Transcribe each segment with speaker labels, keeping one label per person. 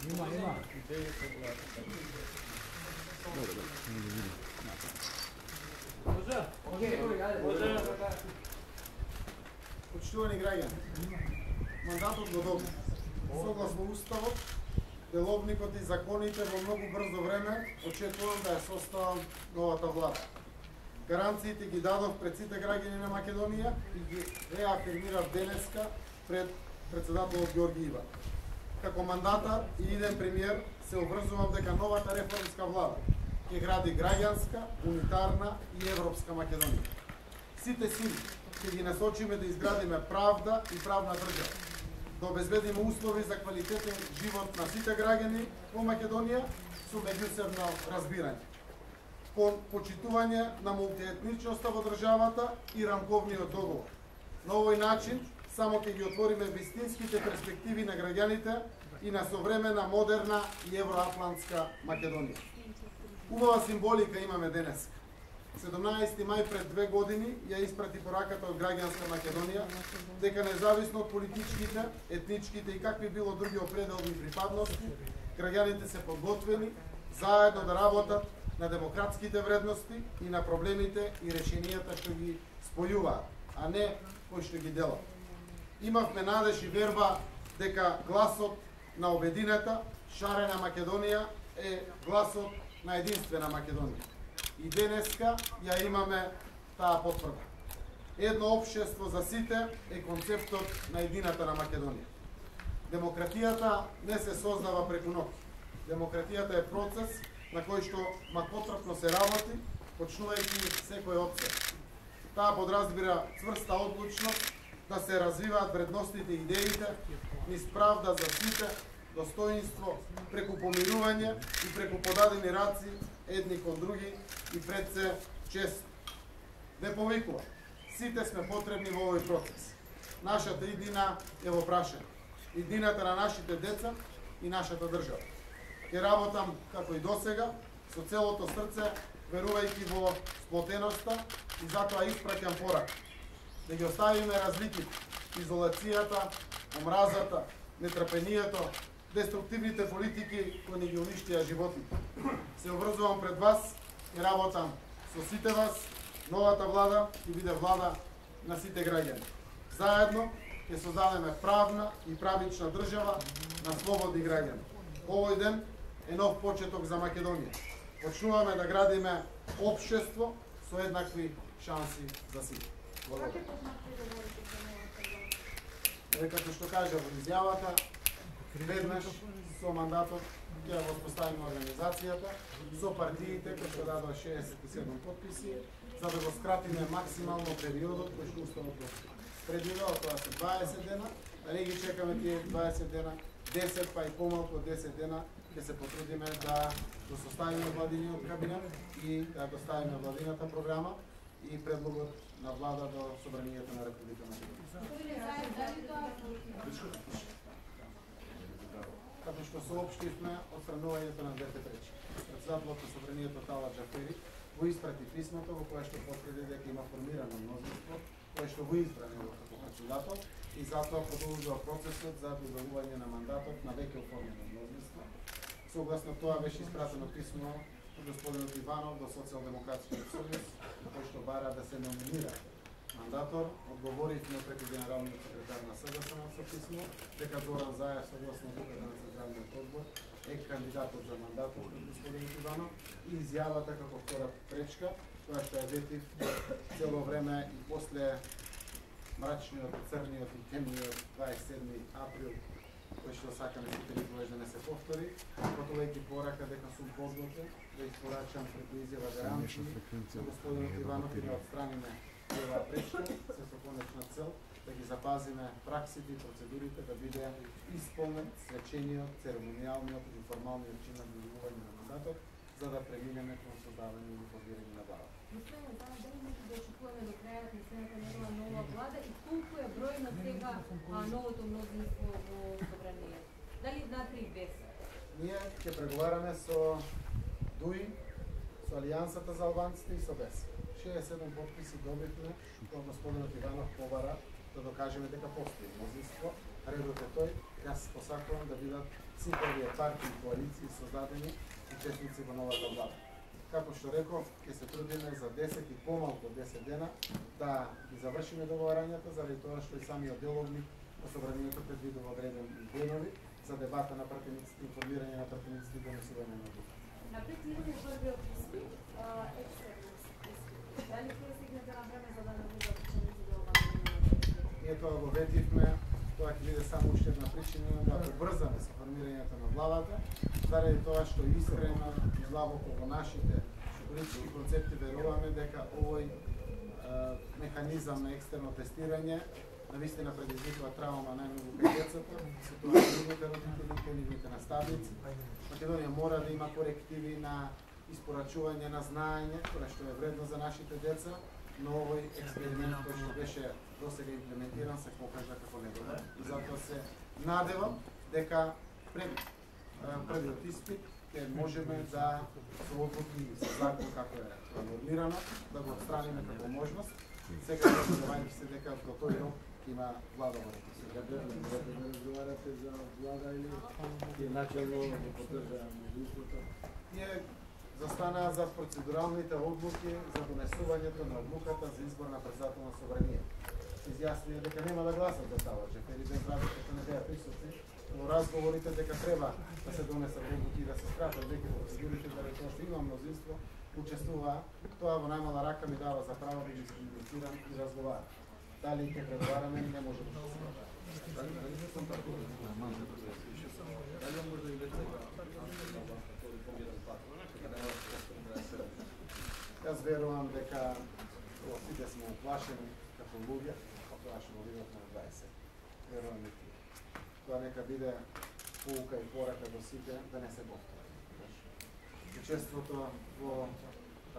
Speaker 1: Има.
Speaker 2: Почитувани граѓани, мандатот го доби. Согласно Уставот, деловникот и законите во многу брзо време очекувам да ја составам новата влада. Гаранциите ги дадов пред сите граѓани на Македонија и ги реафирмирав денеска пред председателот Ѓорги Иван. Како мандатар и иден премиер се обврзувам дека новата реформска влада ќе гради граѓанска, унитарна и европска Македонија. Сите сили ќе ги насочиме да изградиме правда и правна држава, да обезбедиме услови за квалитетен живот на сите граѓани во Македонија со меѓусебно разбирање, кон почитување на мултиетничноста во државата и рамковниот договор. На овој начин само ќе ги отвориме вистинските перспективи на граѓаните и на современа, модерна и евроатлантска Македонија. Убава символика имаме денес. 17 мај пред 2 години ја испрати пораката од граѓанска Македонија дека независно од политичките, етничките и какви било други определни припадности, граѓаните се подготвени заедно да работат на демократските вредности и на проблемите и решенијата што ги спојуваат, а не кои што ги делат. Имавме надеж и верба дека гласот на обединета, шарена Македонија е гласот на единствена Македонија. И денеска ја имаме таа потврда. Едно општество за сите е концептот на едината на Македонија. Демократијата не се создава преку ноќ. Демократијата е процес на кој што макотрапно се работи, почнувајќи секој од се. Таа подразбира цврста одлучност да се развиваат вредностите и идеите низ правда за сите, достоинство, преку помирување и преку подадени раци едни кон други и пред се чест. Не повикува. Сите сме потребни во овој процес. Нашата иднина е во прашање. Иднината на нашите деца и нашата држава. Ќе работам како и досега, со целото срце, верувајќи во сплотеноста и затоа испраќам порака. Да ги оставиме разликите, изолацијата, омразата, нетрпението, деструктивните политики кои ни ги уништија животите. Се обврзувам пред вас и работам со сите вас. Новата влада ќе биде влада на сите граѓани. Заедно ќе создадеме правна и правична држава на слободни граѓани. Овој ден е нов почеток за Македонија. Почнуваме да градиме општество со еднакви шанси за сите. Благодарам. Како што кажа во изјавата, веднаш со мандатот ќе ја воспоставиме организацијата со партиите кои што дадоа 67 подписи, за да го скратиме максимално периодот кој што Уставот го предвидува, тоа се 20 дена, да не ги чекаме тие 20 дена, 10 па и помалку од 10 дена ќе се потрудиме да го составиме владиниот кабинет и да доставиме владината програма и предлогот на влада до Собранието на Република Македонија. Како што соопштивме отстранувањето на двете пречки. Председателот на Собранието Талат Џафери го испрати писмото во кое што потврди дека има формирано мнозинство, кое што го избра него како председател и затоа продолжува процесот за добивање на мандатот на веќе оформено мнозинство. Согласно тоа беше испратено писмо од господинот Иванов до Социјалдемократскиот сојуз, кој што бара да се номинира мандатор. Одговоривме преку генералниот секретар на СДСМ со писмо дека Зоран Заев согласно одлуката на Централниот одбор е кандидатот за мандатот од господинот Иванов и изјавата како втора пречка, која што ја ветив цело време и после мрачниот, црниот и темниот 27 април, кој што сакаме сите никогаш да не се повтори, потолејќи порака дека сум подготвен да испорачам преку изјава гаранции со господинот Иванов и да отстраниме оваа пречка со конечна цел да ги запазиме праксите и процедурите да биде исполнет свечениот, церемонијалниот и формалниот чин на добивање на мандатот, за да преминеме кон создавање и формирање на влада.
Speaker 3: Господин Иван, дали може да очекуваме до крајот на следната негова нова влада и колку е број на сега новото мнозинство во Собранието? Дали едната и две се?
Speaker 2: Ние ќе преговараме со ДУИ, со Алијансата за албанците и со БЕС. 67 подписи добивме, кога господинот Иванов побара да докажеме дека постои мнозинство, а редот е тој, јас посакувам да бидат сите овие партии и коалиции создадени учесници во новата влада. Како што реков, ќе се трудиме за 10 и помалку 10 дена да ги завршиме договарањата, заради тоа што и самиот деловник по собранието предвидува одредени денови за дебата на пратениците, информирање на пратениците и донесување на одлука.
Speaker 3: На предвидење првиот испит, екстерно испит. Дали ќе стигнете на време за да не бидат ученици да обават?
Speaker 2: Ние тоа го ветивме, тоа ќе биде само уште една причина да побрзаме со формирањето на владата, заради тоа што искрено и длабоко во нашите политички концепти веруваме дека овој механизам на екстерно тестирање навистина предизвикува травма најмногу кај децата, се тоа нивните родители, кај нивните наставници. Македонија мора да има корективи на испорачување на знаење, кое што е вредно за нашите деца, но овој експеримент кој што беше досега имплементиран се покажа како недобар. И затоа се надевам дека првиот испит ќе можеме да со одлуки и со закон како е нормирано, да го отстраниме како можност. Сега разговарајќи се дека до тој рок има влада во реките.
Speaker 1: Разговарате за влада или е начално да поддржа мнозинството?
Speaker 2: Ние застанаа за процедуралните одлуки за донесувањето на одлуката за избор на председател на собрание. Изјаснија дека нема да гласат за Сава Джефери, без разлика што не беа присутни, но разговорите дека треба да се донесат одлуки и да се скратат веќе процедурите, заради тоа што има мнозинство, учествуваа, тоа во најмала рака ми дава за право да ги комуницирам и разговарам. Дали ќе преговараме, не може да се скратат. Јас верувам дека сите сме уплашени како луѓе, од тоа што го видовме на 20. Верувам и ти. Тоа нека биде поука и порака до сите да не се повтори. Учеството во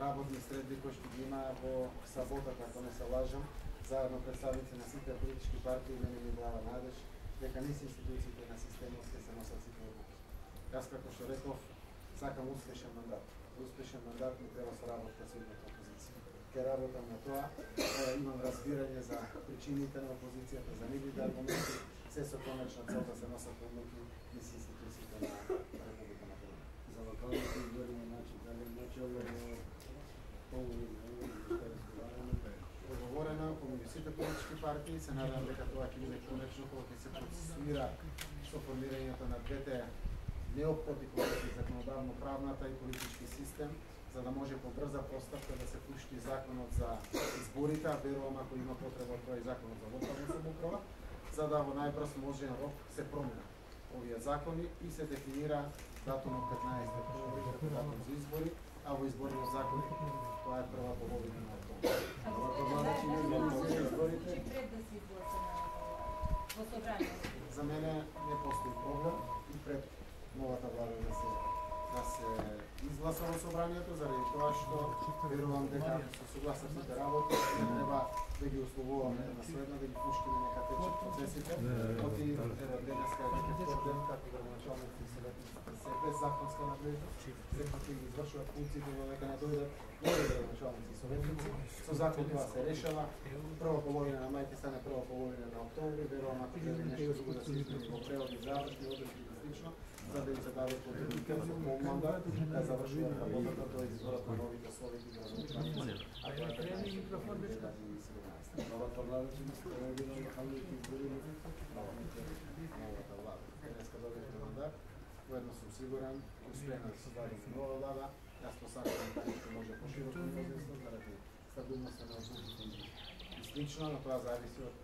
Speaker 2: работни средби кои што ги има во саботата, ако не се лажам, заедно представници на сите политички партии мене ми дава надеж дека низ институциите на системот ќе се носат сите одлуки. Јас како што реков, сакам успешен мандат. Успешен мандат ми треба соработка со силната опозиција. Ке работам на тоа, имам разбирање за причините на опозицијата, за нивните аргументи, се со конечна цел да се носат одлуки низ институциите на Република Македонија.
Speaker 1: За локалните избори на начин, дали начало
Speaker 2: договорено помеѓу сите политички партии, се надам дека тоа ќе биде конечно кога ќе се процесуира со формирањето на двете неопходни корекции законодавно-правната и политички систем, за да може по брза постапка да се пушти законот за изборите, верувам ако има потреба тоа и законот за локална самоуправа, за да во најбрз можен рок се променат овие закони и се дефинира датумот 15 октомври како датум за избори, а во изборниот закон тоа е прва половина на октомври. За мене не постои проблем и пред новата влада да се изгласа во собранието, заради тоа што верувам дека со согласен сите работи не треба да ги условуваме едноследно, да ги пуштиме нека течат процесите. Оти денеска е дека ден како градоначалници и советниците се без законска надлежност, секој ќе ги извршуваат функциите додека не дојдат нови градоначалници и советници. Со закон тоа се решава. Прва половина на мај ќе стане прва половина на октомври, верувам ако треба нешто друго да се измени во преодни завршни одредби и слично, за да им се даде континуитет во мандат да завршуваат работата до изборот на новите совети градоначалници. А тоа е 2017.
Speaker 1: Новата влада ќе направи локалните избори.
Speaker 2: Новата влада. Денеска добивме мандат, воедно сум сигурен, успееме да создадеме нова влада. Јас посакувам дека ќе може пошироко мнозинство заради стабилноста на одлуките и слично, но тоа зависи од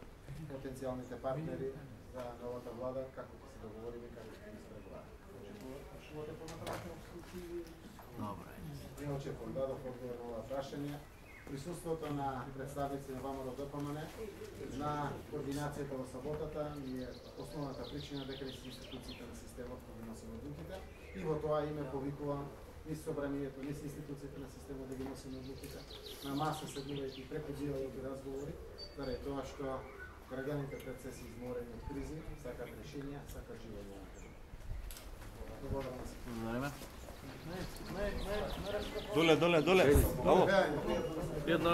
Speaker 2: потенцијалните партнери за новата влада, како ќе се договориме, како ќе се преговара. Очекувате понатаму?
Speaker 4: Добре.
Speaker 2: Не очекувам, дадов одговор на ова прашање. Присуството на представници на ВМРО-ДПМН на координацијата во саботата е основната причина дека низ институциите на системот да ги носиме одлуките и во тоа име повикувам низ собранието, низ институциите на системот да ги носиме одлуките, на маса седнувајќи преку диалог и разговори, заради тоа што граѓаните пред се се изморени од кризи, сакат решенја, сакат живот во Македонија. Благодарам се.
Speaker 4: Време. Доле. Ало. Пријатно.